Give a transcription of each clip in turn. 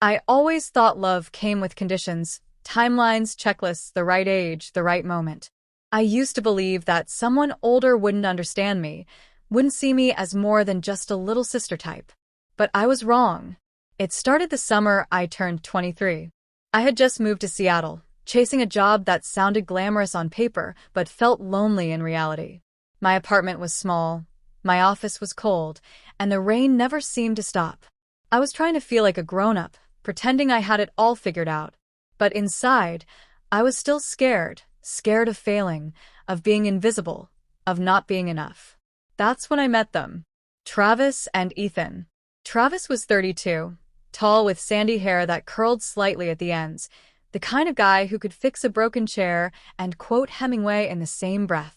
I always thought love came with conditions, timelines, checklists, the right age, the right moment. I used to believe that someone older wouldn't understand me, wouldn't see me as more than just a little sister type. But I was wrong. It started the summer I turned 23. I had just moved to Seattle, chasing a job that sounded glamorous on paper but felt lonely in reality. My apartment was small, my office was cold, and the rain never seemed to stop. I was trying to feel like a grown-up, pretending I had it all figured out. But inside, I was still scared, scared of failing, of being invisible, of not being enough. That's when I met them. Travis and Ethan. Travis was 32, tall with sandy hair that curled slightly at the ends, the kind of guy who could fix a broken chair and quote Hemingway in the same breath.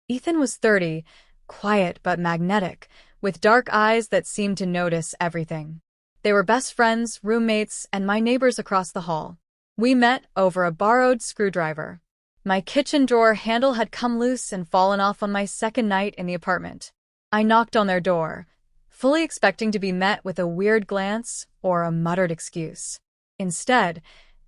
Ethan was 30, quiet but magnetic, with dark eyes that seemed to notice everything. They were best friends, roommates, and my neighbors across the hall. We met over a borrowed screwdriver. My kitchen drawer handle had come loose and fallen off on my second night in the apartment. I knocked on their door, fully expecting to be met with a weird glance or a muttered excuse. Instead,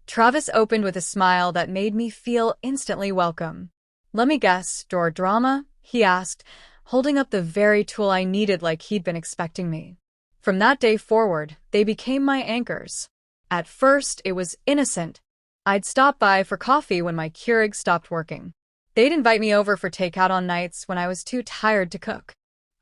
Travis opened with a smile that made me feel instantly welcome. "Let me guess, door drama?" he asked, holding up the very tool I needed like he'd been expecting me. From that day forward, they became my anchors. At first, it was innocent. I'd stop by for coffee when my Keurig stopped working. They'd invite me over for takeout on nights when I was too tired to cook.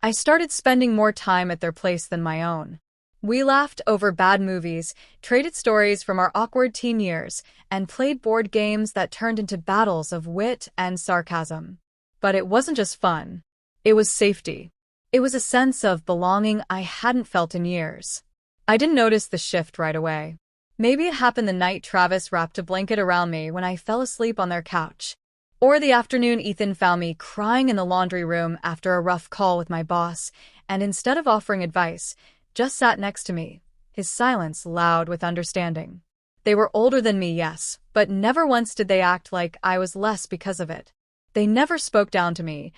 I started spending more time at their place than my own. We laughed over bad movies, traded stories from our awkward teen years, and played board games that turned into battles of wit and sarcasm. But it wasn't just fun. It was safety. It was a sense of belonging I hadn't felt in years. I didn't notice the shift right away. Maybe it happened the night Travis wrapped a blanket around me when I fell asleep on their couch. Or the afternoon Ethan found me crying in the laundry room after a rough call with my boss, and instead of offering advice, just sat next to me, his silence loud with understanding. They were older than me, yes, but never once did they act like I was less because of it. They never spoke down to me,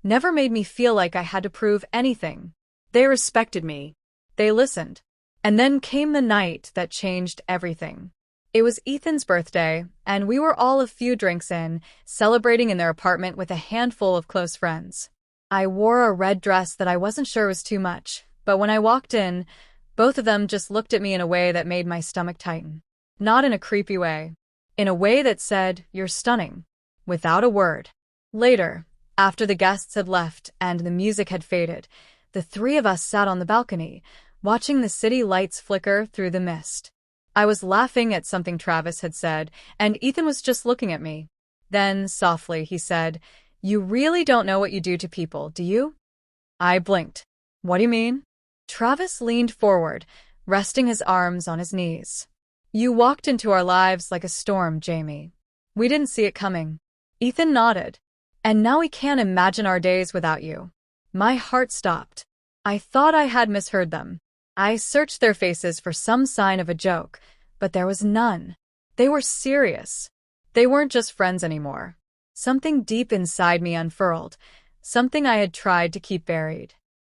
never made me feel like I had to prove anything. They respected me. They listened. And then came the night that changed everything. It was Ethan's birthday, and we were all a few drinks in, celebrating in their apartment with a handful of close friends. I wore a red dress that I wasn't sure was too much, but when I walked in, both of them just looked at me in a way that made my stomach tighten. Not in a creepy way. In a way that said, "You're stunning." Without a word. Later, after the guests had left and the music had faded, the three of us sat on the balcony, watching the city lights flicker through the mist. I was laughing at something Travis had said, and Ethan was just looking at me. Then, softly, he said, "You really don't know what you do to people, do you?" I blinked. "What do you mean?" Travis leaned forward, resting his arms on his knees. "You walked into our lives like a storm, Jamie. We didn't see it coming." Ethan nodded. "And now we can't imagine our days without you." My heart stopped. I thought I had misheard them. I searched their faces for some sign of a joke, but there was none. They were serious. They weren't just friends anymore. Something deep inside me unfurled, something I had tried to keep buried.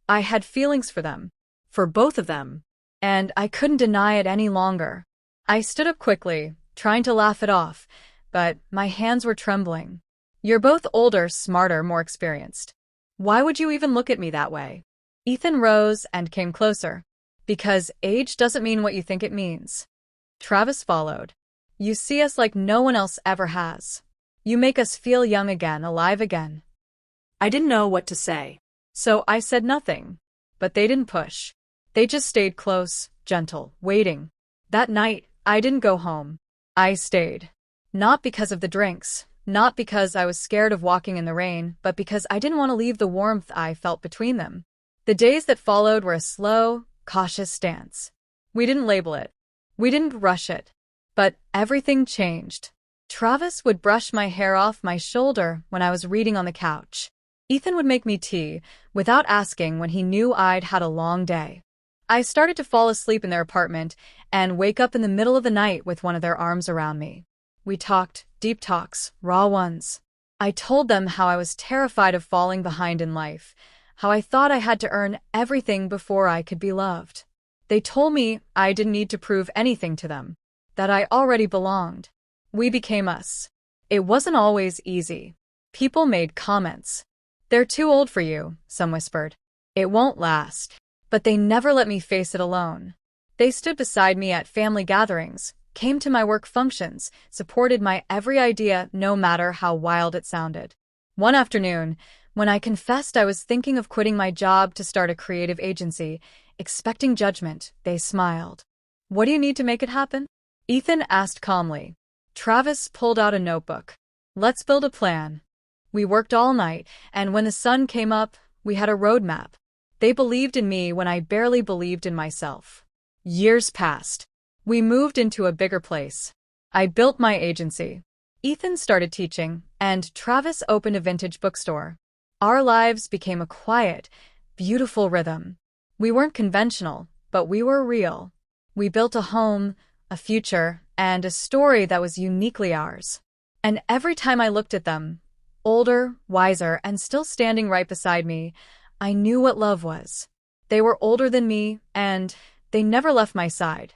I had feelings for them, for both of them, and I couldn't deny it any longer. I stood up quickly, trying to laugh it off, but my hands were trembling. "You're both older, smarter, more experienced. Why would you even look at me that way?" Ethan rose and came closer. "Because age doesn't mean what you think it means." Travis followed. "You see us like no one else ever has. You make us feel young again, alive again." I didn't know what to say, so I said nothing. But they didn't push. They just stayed close, gentle, waiting. That night, I didn't go home. I stayed. Not because of the drinks, not because I was scared of walking in the rain, but because I didn't want to leave the warmth I felt between them. The days that followed were a slow, cautious dance. We didn't label it. We didn't rush it. But everything changed. Travis would brush my hair off my shoulder when I was reading on the couch. Ethan would make me tea, without asking when he knew I'd had a long day. I started to fall asleep in their apartment and wake up in the middle of the night with one of their arms around me. We talked, deep talks, raw ones. I told them how I was terrified of falling behind in life, how I thought I had to earn everything before I could be loved. They told me I didn't need to prove anything to them, that I already belonged. We became us. It wasn't always easy. People made comments. "They're too old for you," some whispered. "It won't last." But they never let me face it alone. They stood beside me at family gatherings, came to my work functions, supported my every idea no matter how wild it sounded. One afternoon, when I confessed I was thinking of quitting my job to start a creative agency, expecting judgment, they smiled. "What do you need to make it happen?" Ethan asked calmly. Travis pulled out a notebook. "Let's build a plan." We worked all night, and when the sun came up, we had a roadmap. They believed in me when I barely believed in myself. Years passed. We moved into a bigger place. I built my agency. Ethan started teaching, and Travis opened a vintage bookstore. Our lives became a quiet, beautiful rhythm. We weren't conventional, but we were real. We built a home, a future, and a story that was uniquely ours. And every time I looked at them, older, wiser, and still standing right beside me, I knew what love was. They were older than me, and they never left my side.